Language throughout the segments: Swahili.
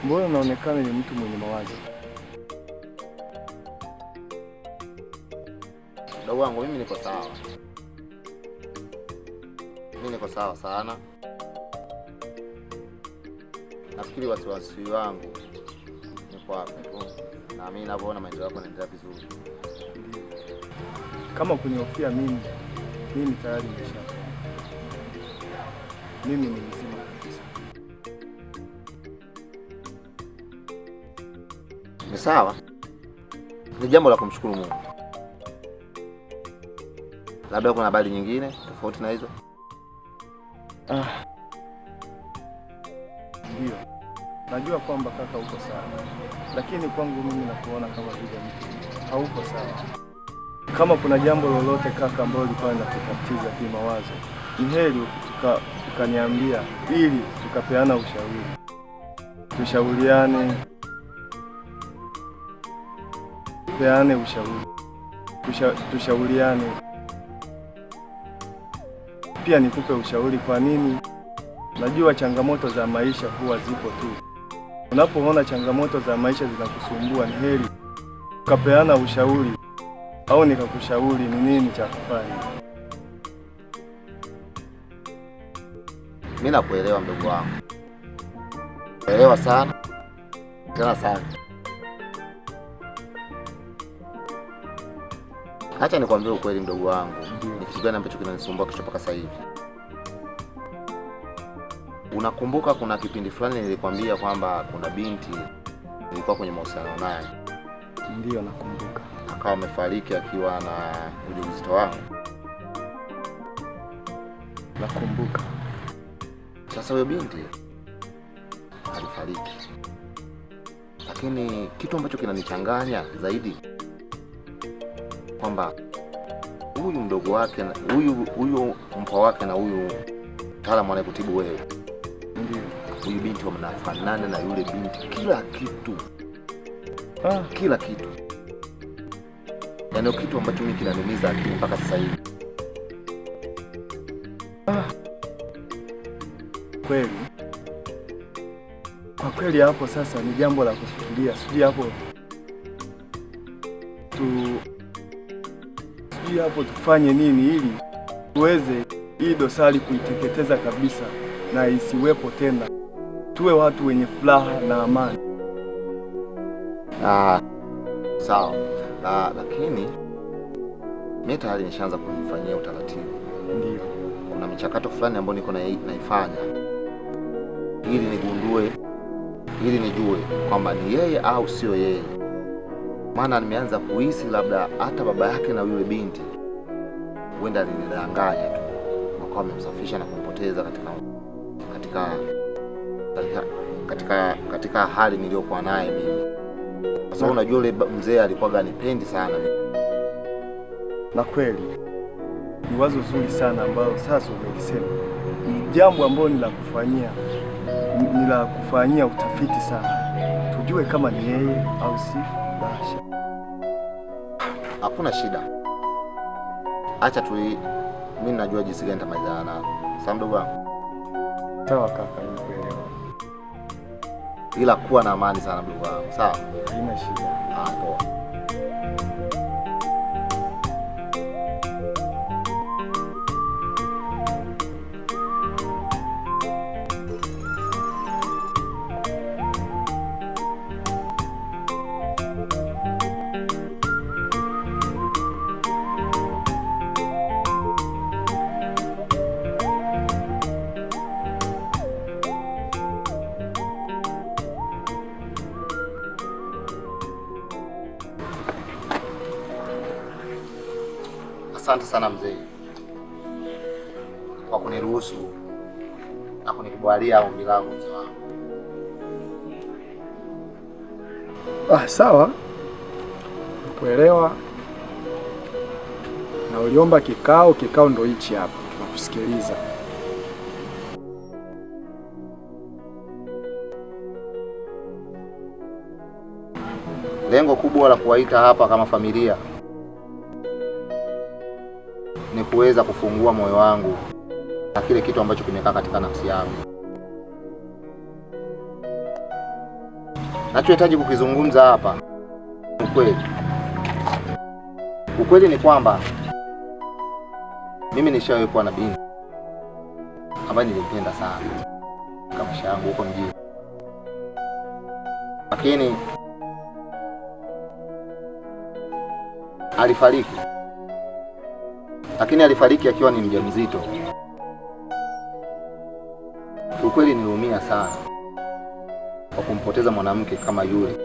Mbona unaonekana ni mtu mwenye mawazo? Ndugu wangu, mimi niko sawa. Mimi niko sawa sana. Nafikiri wasiwasi wangu niko hapa tu. Na mimi ninaona maendeleo yako yanaendelea vizuri. Kama kunihofia mimi tayari nimeshafa. Mimi ni mzima kabisa. Ni sawa. Ni jambo la kumshukuru Mungu. Labda kuna habari nyingine tofauti na hizo? Ndio. Najua kwamba kaka uko sawa. Lakini kwangu mimi nakuona kama vile mtu hauko sawa. Kama kuna jambo lolote kaka ambalo lilikuwa linakutatiza kimawazo, ni heri ukaniambia ili tukapeana ushauri. Tushauriane. Peane ushauri. Tushauriane. Pia nikupe ushauri kwa nini? Najua changamoto za maisha huwa zipo tu. Unapoona changamoto za maisha zinakusumbua, ni heri ukapeana ushauri au nikakushauri ni nini cha kufanya. Mimi nakuelewa mdogo wangu. Naelewa sana. Tena sana. Acha nikwambie ukweli mdogo wangu. Ni kitu gani ambacho kinanisumbua kichwa mpaka sasa hivi? Unakumbuka kuna kipindi fulani nilikwambia kwamba kuna binti nilikuwa kwenye mahusiano naye? Ndio nakumbuka. Akawa amefariki akiwa na ujauzito wangu. Nakumbuka. Sasa huyo binti alifariki. Lakini kitu ambacho kinanichanganya zaidi kwamba huyu mdogo wake na huyu mpwa wake na huyu mtaalamu anayekutibu wewe, ndio huyu binti wanafanana na yule binti kila kitu. Kila kitu. Yaani kitu ambacho mimi kinaniumiza akili mpaka sasa hivi. Kweli. Kwa kweli hapo sasa ni jambo la kufikiria. Sijui hapo tufanye nini ili tuweze hii dosari kuiteketeza kabisa na isiwepo tena. Tuwe watu wenye furaha na amani. Sawa. Lakini mimi tayari nishaanza kumfanyia utaratibu. Ndio. Kuna michakato fulani ambayo niko naifanya ili nigundue, ili nijue kwamba ni yeye au sio yeye. Maana nimeanza kuhisi labda hata baba yake na yule binti huenda alinidanganya tu. Wakawa wamemsafisha na kumpoteza katika hali niliyokuwa naye mimi. Kwa sababu unajua yule mzee alikuwa anipendi sana mimi. Na kweli ni wazo zuri sana ambalo sasa umelisema. Ni jambo ambalo ni la kufanyia utafiti sana. Tujue kama ni yeye au si. Basha. Hakuna shida. Acha mimi najua jinsi gani nitamalizana nao. Sawa mdogo wangu? Sawa kaka, nimekuelewa. Ila kuwa na amani sana mdogo wangu. Sawa? Haina shida. Poa. Asante sana mzee kwa kuniruhusu na kunikubalia ombi langu mzee wangu. Sawa. Kuelewa. Na uliomba kikao ndo hichi hapa. Tunakusikiliza. Lengo kubwa la kuwaita hapa kama familia ni kuweza kufungua moyo wangu na kile kitu ambacho kimekaa katika nafsi yangu. Nachohitaji kukizungumza hapa ukweli. Ukweli ni kwamba mimi nishawahi kuwa na binti ambaye nilimpenda sana kama maisha yangu huko mjini, lakini alifariki. Alifariki akiwa ni mjamzito. Ukweli niliumia sana kwa kumpoteza mwanamke kama yule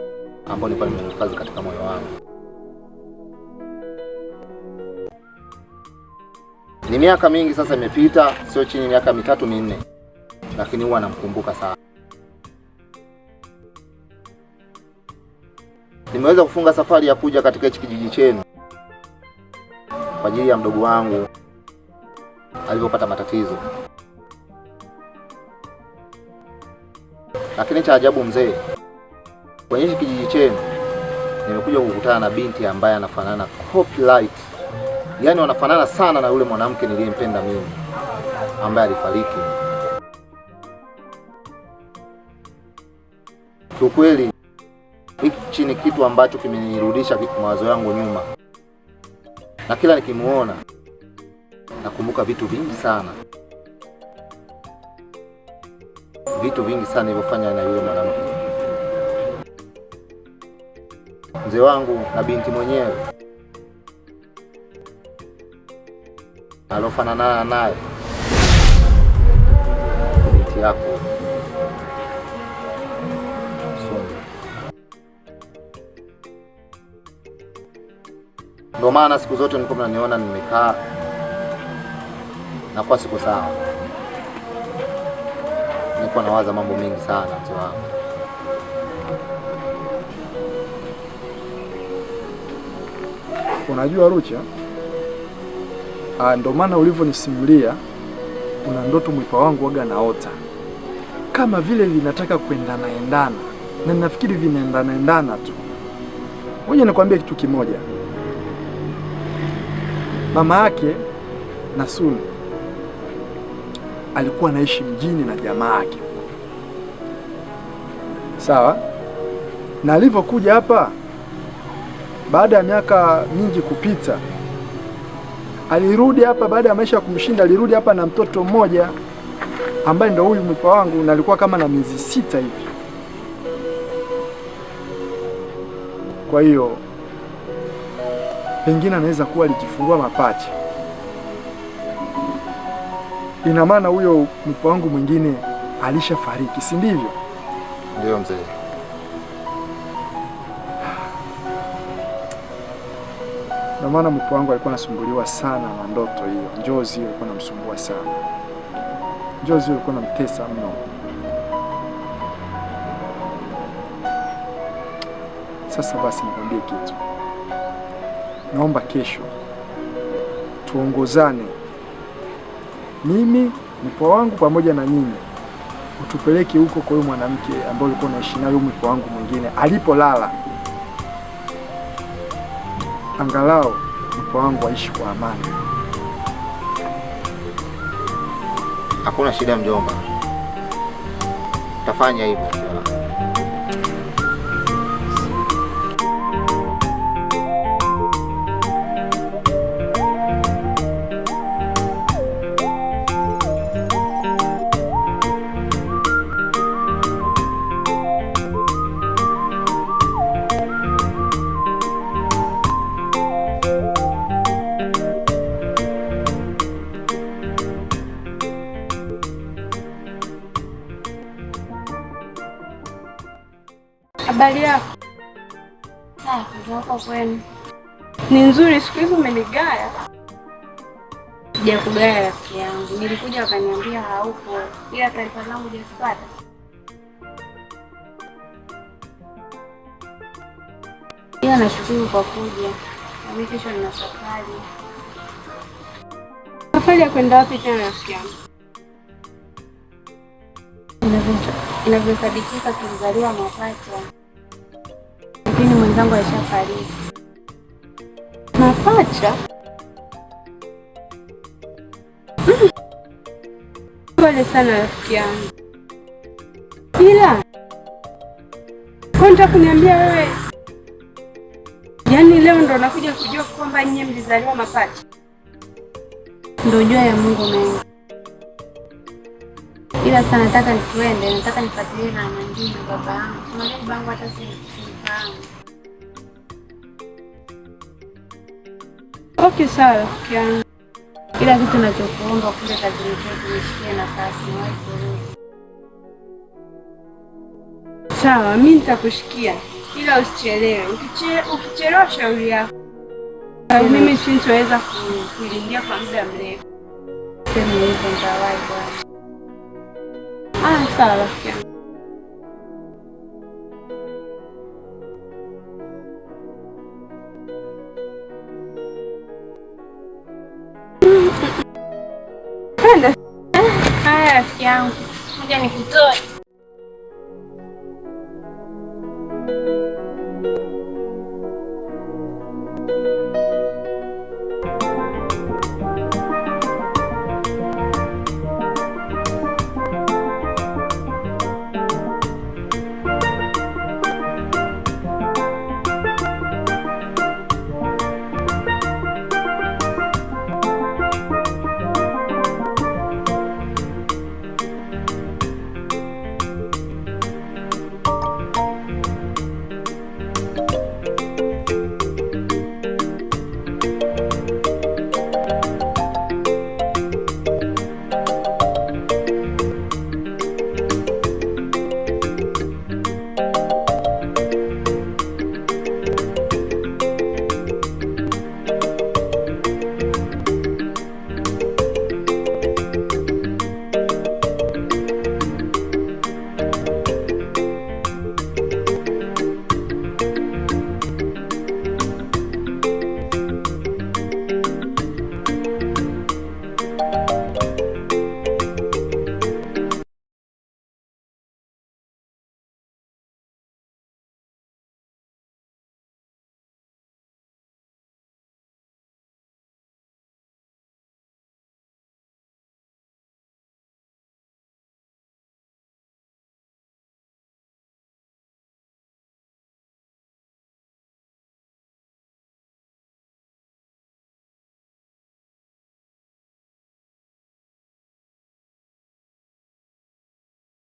ambao nilikuwa nimemhifadhi katika moyo wangu. Ni miaka mingi sasa imepita, sio chini miaka 3-4, lakini huwa namkumbuka sana. Nimeweza kufunga safari ya kuja katika hichi kijiji chenu kwa ajili ya mdogo wangu alipopata matatizo. Lakini cha ajabu mzee, kwenye hichi kijiji chenu nimekuja kukutana na binti ambaye anafanana copyright. Yaani wanafanana sana na yule mwanamke niliyempenda mimi ambaye alifariki. Kiukweli hiki ni kitu ambacho kimenirudisha mawazo yangu nyuma. Na kila nikimuona nakumbuka vitu vingi sana. Vitu vingi sana nilivyofanya na yule mwanamke. Mzee wangu na binti mwenyewe alofanana naye, binti yako Sunda. Ndio maana siku zote nilikuwa mnaniona nimekaa na kwa siku sawa. Nilikuwa nawaza mambo mengi sana mzee wangu. Unajua Rucha, ndio maana ulivyonisimulia kuna ndoto mwipa wangu waga naota kama vile vinataka kuendana endana, na ninafikiri vinaendana endana tu. Ngoja nikwambie kitu kimoja. Mama yake na Sulu alikuwa anaishi mjini na jamaa yake, sawa? Na alivyokuja hapa baada ya miaka mingi kupita, alirudi hapa baada ya maisha kumshinda. Alirudi hapa na mtoto mmoja ambaye ndio huyu mwipa wangu, na alikuwa kama na miezi 6 hivi. Kwa hiyo pengine anaweza kuwa alijifungua mapacha. Ina maana huyo mwipa wangu mwingine alishafariki, si ndivyo? Ndio mzee. Ndio maana mwipa wangu alikuwa anasumbuliwa sana na ndoto hiyo. Njozi hiyo ilikuwa inamsumbua sana. Njozi hiyo ilikuwa inamtesa mno. Sasa basi nikwambie kitu. Naomba kesho tuongozane, mimi, mwipa wangu pamoja na nyinyi, utupeleke huko kwa huyo mwanamke ambaye ulikuwa unaishi naye, mwipa wangu mwingine alipolala. Angalau mwipa wangu aishi kwa amani. Hakuna shida mjomba, tafanya hivyo. Habari yako? Safi, zako kwenu? Ni nzuri. Siku hizi umenigaya. Sijakugaya rafiki yangu. Nilikuja wakaniambia haupo, ila taarifa zangu hujazipata. Ila nashukuru kwa kuja. Na mimi kesho nina safari. Safari ya kwenda wapi tena rafiki yangu? Inavyosadikika tulizaliwa mapacha, lakini mwenzangu alishafariki. Mapacha? Pole sana rafiki yangu. Ila kwani unataka kuniambia wewe? Yaani leo ndo nakuja kujua kwamba nyinyi mlizaliwa mapacha? Ndio jua ya Mungu mengi. Ila sana nataka nikuende, nataka nifuatilie na nyingine baba yangu. Unajua baba yangu hata simfahamu. Okay, sawa rafiki yangu. Ila kitu ninachokuomba kule kazini kwetu nishikie nafasi niwahi kurudi. Sawa, mimi nitakushikia. Ila usichelewe. Ukichelewa shauri yako. Mimi sitaweza kuingia kwa muda mrefu. Sema hivyo nitawahi bwana. Sawa rafiki yangu. Haya rafiki yangu. Ngoja nikutoe.